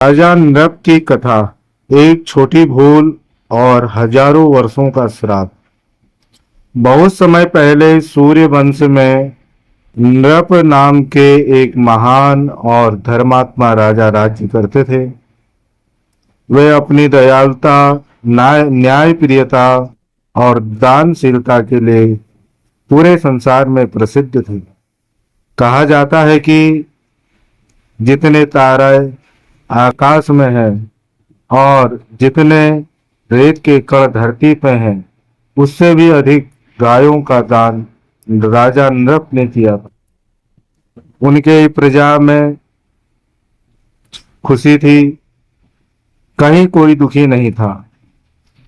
राजा नृप की कथा। एक छोटी भूल और हजारों वर्षों का श्राप। बहुत समय पहले सूर्य वंश में नृप नाम के एक महान और धर्मात्मा राजा राज्य करते थे। वे अपनी दयालुता, न्यायप्रियता और दानशीलता के लिए पूरे संसार में प्रसिद्ध थे। कहा जाता है कि जितने तारे आकाश में हैं और जितने रेत के कण धरती पे हैं, उससे भी अधिक गायों का दान राजा नृप ने किया था। उनके प्रजा में खुशी थी, कहीं कोई दुखी नहीं था।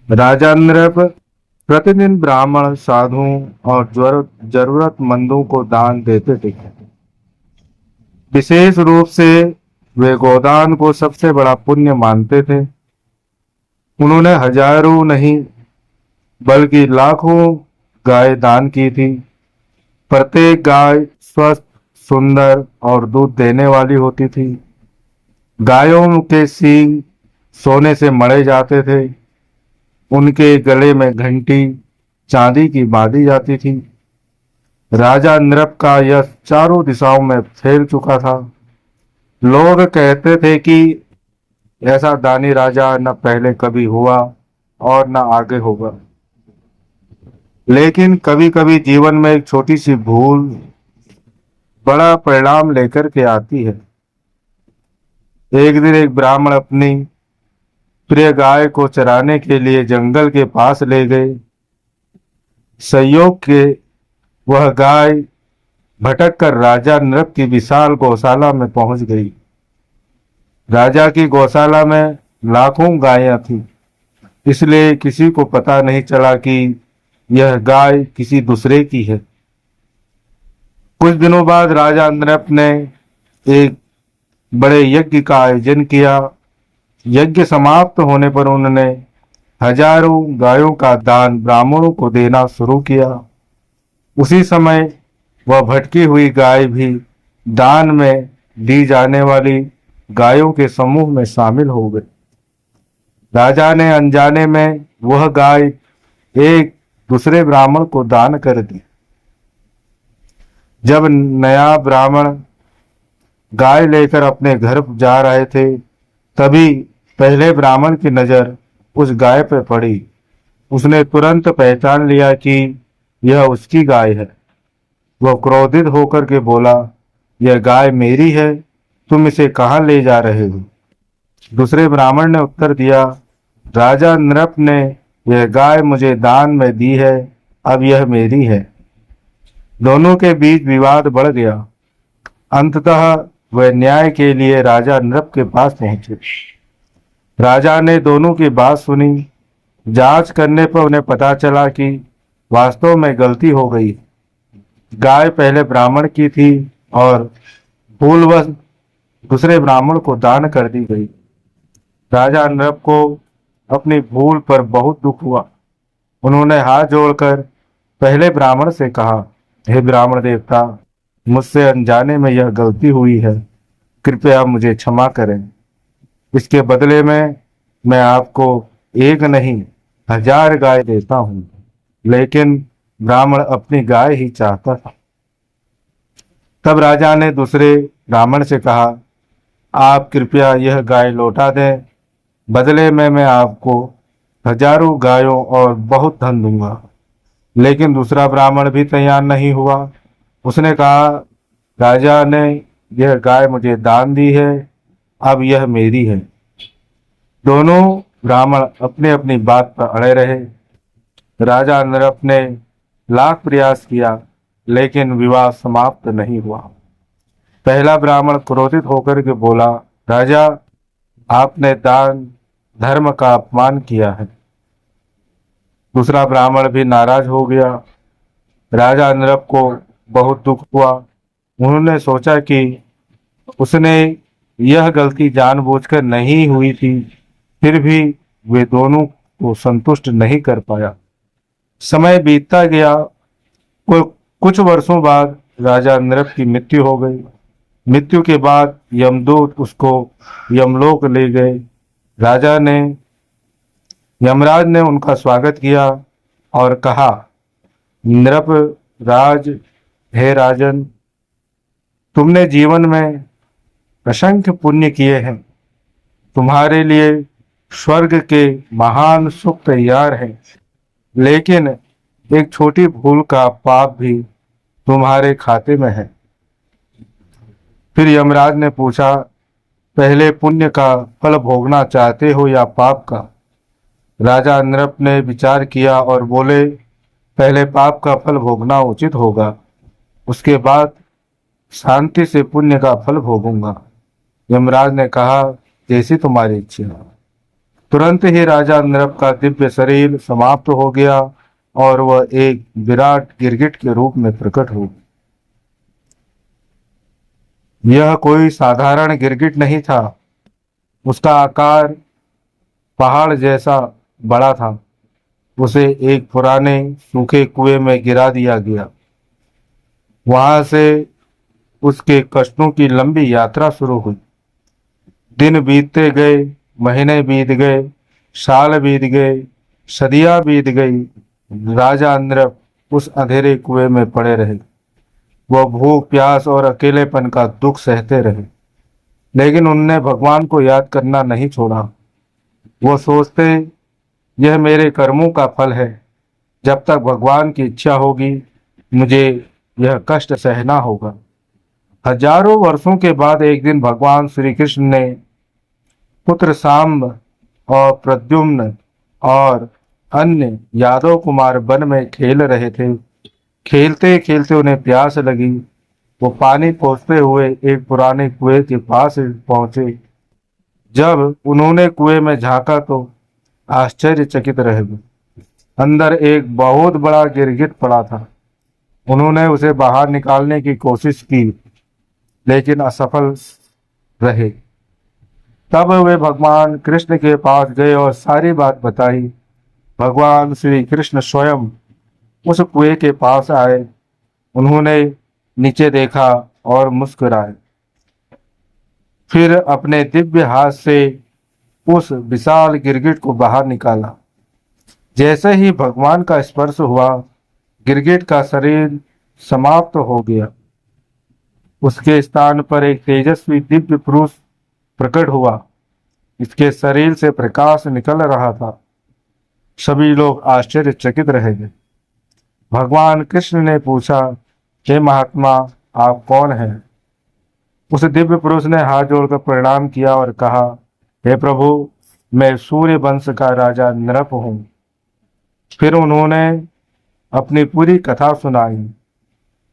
राजा नृप प्रतिदिन ब्राह्मण, साधुओं और जरूरतमंदों को दान देते थे। विशेष रूप से वे गोदान को सबसे बड़ा पुण्य मानते थे। उन्होंने हजारों नहीं बल्कि लाखों गाय दान की थी। प्रत्येक गाय स्वस्थ, सुंदर और दूध देने वाली होती थी। गायों के सींग सोने से मढ़े जाते थे। उनके गले में घंटी चांदी की बांधी जाती थी। राजा नृप का यश चारों दिशाओं में फैल चुका था। लोग कहते थे कि ऐसा दानी राजा न पहले कभी हुआ और न आगे होगा। लेकिन कभी कभी जीवन में एक छोटी सी भूल बड़ा परिणाम लेकर के आती है। एक दिन एक ब्राह्मण अपनी प्रिय गाय को चराने के लिए जंगल के पास ले गए। संयोग के वह गाय भटक कर राजा नृप की विशाल गौशाला में पहुंच गई। राजा की गौशाला में लाखों गायें थीं, इसलिए किसी को पता नहीं चला कि यह गाय किसी दूसरे की है। कुछ दिनों बाद राजा नृप ने एक बड़े यज्ञ का आयोजन किया। यज्ञ समाप्त होने पर उन्होंने हजारों गायों का दान ब्राह्मणों को देना शुरू किया। उसी समय वह भटकी हुई गाय भी दान में दी जाने वाली गायों के समूह में शामिल हो गई। राजा ने अनजाने में वह गाय एक दूसरे ब्राह्मण को दान कर दी। जब नया ब्राह्मण गाय लेकर अपने घर जा रहे थे, तभी पहले ब्राह्मण की नजर उस गाय पर पड़ी। उसने तुरंत पहचान लिया कि यह उसकी गाय है। वह क्रोधित होकर के बोला, यह गाय मेरी है, तुम इसे कहाँ ले जा रहे हो? दूसरे ब्राह्मण ने उत्तर दिया, राजा नृप ने यह गाय मुझे दान में दी है, अब यह मेरी है। दोनों के बीच विवाद बढ़ गया। अंततः वह न्याय के लिए राजा नृप के पास पहुंचे। राजा ने दोनों की बात सुनी। जांच करने पर उन्हें पता चला कि वास्तव में गलती हो गई। गाय पहले ब्राह्मण की थी और भूलवश दूसरे ब्राह्मण को दान कर दी गई। राजा नृप को अपनी भूल पर बहुत दुख हुआ। उन्होंने हाथ जोड़कर पहले ब्राह्मण से कहा, हे ब्राह्मण देवता, मुझसे अनजाने में यह गलती हुई है, कृपया मुझे क्षमा करें। इसके बदले में मैं आपको एक नहीं 1000 गाय देता हूं। लेकिन ब्राह्मण अपनी गाय ही चाहता था। तब राजा ने दूसरे ब्राह्मण से कहा, आप कृपया यह गाय लौटा दें, बदले में मैं आपको हजारों गायों और बहुत धन दूंगा। लेकिन दूसरा ब्राह्मण भी तैयार नहीं हुआ। उसने कहा, राजा ने यह गाय मुझे दान दी है, अब यह मेरी है। दोनों ब्राह्मण अपने अपनी बात पर अड़े रहे। राजा नृप ने लाख प्रयास किया, लेकिन विवाद समाप्त नहीं हुआ। पहला ब्राह्मण क्रोधित होकर के बोला, राजा, आपने दान धर्म का अपमान किया है। दूसरा ब्राह्मण भी नाराज हो गया। राजा नृप को बहुत दुख हुआ। उन्होंने सोचा कि उसने यह गलती जानबूझकर नहीं हुई थी, फिर भी वे दोनों को संतुष्ट नहीं कर पाया। समय बीतता गया। कुछ वर्षों बाद राजा नृप की मृत्यु हो गई। मृत्यु के बाद यमदूत उसको यमलोक ले गए। राजा ने यमराज ने उनका स्वागत किया और कहा, नृप राज, हे राजन, तुमने जीवन में असंख्य पुण्य किए हैं। तुम्हारे लिए स्वर्ग के महान सुख तैयार हैं, लेकिन एक छोटी भूल का पाप भी तुम्हारे खाते में है। फिर यमराज ने पूछा, पहले पुण्य का फल भोगना चाहते हो या पाप का? राजा नृप ने विचार किया और बोले, पहले पाप का फल भोगना उचित होगा, उसके बाद शांति से पुण्य का फल भोगूंगा। यमराज ने कहा, जैसी तुम्हारी इच्छा। तुरंत ही राजा नृप का दिव्य शरीर समाप्त हो गया और वह एक विराट गिरगिट के रूप में प्रकट हो। यह कोई साधारण गिरगिट नहीं था। उसका आकार पहाड़ जैसा बड़ा था। उसे एक पुराने सूखे कुएं में गिरा दिया गया। वहां से उसके कष्टों की लंबी यात्रा शुरू हुई। दिन बीतते गए, महीने बीत गए, साल बीत गए, सदियां बीत गई। राजा नृप उस अंधेरे कुएं में पड़े रहे। वह भूख, प्यास और अकेलेपन का दुख सहते रहे, लेकिन उनने भगवान को याद करना नहीं छोड़ा। वो सोचते, यह मेरे कर्मों का फल है। जब तक भगवान की इच्छा होगी, मुझे यह कष्ट सहना होगा। हजारों वर्षों के बाद एक दिन भगवान श्री कृष्ण ने पुत्र सांब और प्रद्युम्न और अन्य यादव कुमार वन में खेल रहे थे। खेलते खेलते उन्हें प्यास लगी। वो पानी खोजते हुए एक पुराने कुएं के पास पहुंचे। जब उन्होंने कुएं में झांका तो आश्चर्यचकित रह गए। अंदर एक बहुत बड़ा गिरगिट पड़ा था। उन्होंने उसे बाहर निकालने की कोशिश की, लेकिन असफल रहे। तब वे भगवान कृष्ण के पास गए और सारी बात बताई। भगवान श्री कृष्ण स्वयं उस कुएं के पास आए। उन्होंने नीचे देखा और मुस्कुराए। फिर अपने दिव्य हाथ से उस विशाल गिरगिट को बाहर निकाला। जैसे ही भगवान का स्पर्श हुआ, गिरगिट का शरीर समाप्त हो गया। उसके स्थान पर एक तेजस्वी दिव्य पुरुष प्रकट हुआ। इसके शरीर से प्रकाश निकल रहा था। सभी लोग आश्चर्यचकित रह गए। भगवान कृष्ण ने पूछा, हे महात्मा, आप कौन हैं? उस दिव्य पुरुष ने हाथ जोड़कर प्रणाम किया और कहा, हे प्रभु, मैं सूर्य वंश का राजा नृप हूँ। फिर उन्होंने अपनी पूरी कथा सुनाई।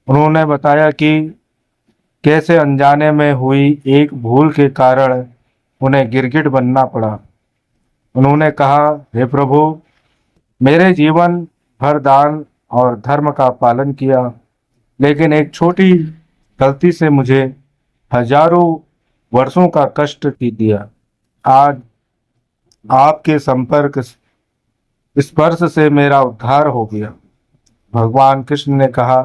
उन्होंने बताया कि कैसे अनजाने में हुई एक भूल के कारण उन्हें गिरगिट बनना पड़ा। उन्होंने कहा, हे प्रभु, मेरे जीवन भर दान और धर्म का पालन किया, लेकिन एक छोटी गलती से मुझे हजारों वर्षों का कष्ट दिया। आज आपके संपर्क स्पर्श से मेरा उद्धार हो गया। भगवान कृष्ण ने कहा,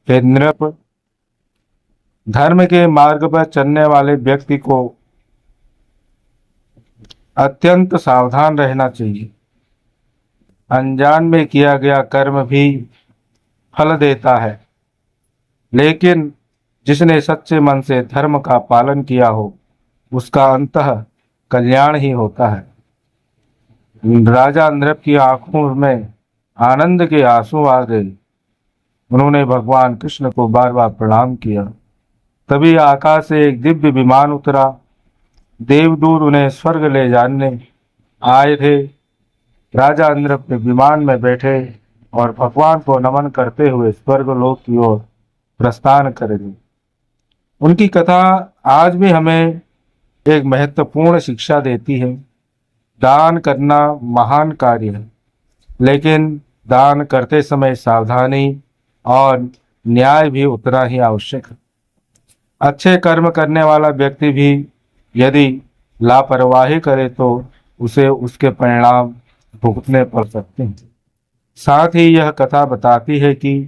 हे नृप, धर्म के मार्ग पर चलने वाले व्यक्ति को अत्यंत सावधान रहना चाहिए। अनजान में किया गया कर्म भी फल देता है, लेकिन जिसने सच्चे मन से धर्म का पालन किया हो, उसका अंतः कल्याण ही होता है। राजा नृप की आंखों में आनंद के आंसू आ गए। उन्होंने भगवान कृष्ण को बार बार प्रणाम किया। तभी आकाश से एक दिव्य विमान उतरा। देवदूत उन्हें स्वर्ग ले जाने आए थे। राजा नृप विमान में बैठे और भगवान को नमन करते हुए स्वर्गलोक की ओर प्रस्थान करेंगे। उनकी कथा आज भी हमें एक महत्वपूर्ण शिक्षा देती है। दान करना महान कार्य है, लेकिन दान करते समय सावधानी और न्याय भी उतना ही आवश्यक है। अच्छे कर्म करने वाला व्यक्ति भी यदि लापरवाही करे तो उसे उसके परिणाम भुगतने पड़ सकते हैं। साथ ही यह कथा बताती है कि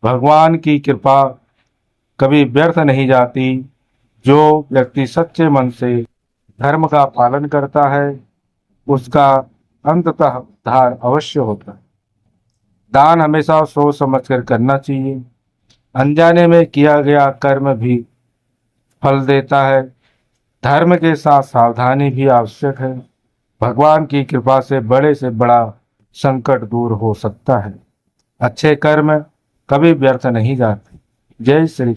भगवान की कृपा कभी व्यर्थ नहीं जाती। जो व्यक्ति सच्चे मन से धर्म का पालन करता है उसका अंततः उद्धार अवश्य होता है। दान हमेशा सोच समझकर करना चाहिए। अनजाने में किया गया कर्म भी फल देता है। धर्म के साथ सावधानी भी आवश्यक है। भगवान की कृपा से बड़ा संकट दूर हो सकता है। अच्छे कर्म कभी व्यर्थ नहीं जाते। जय श्री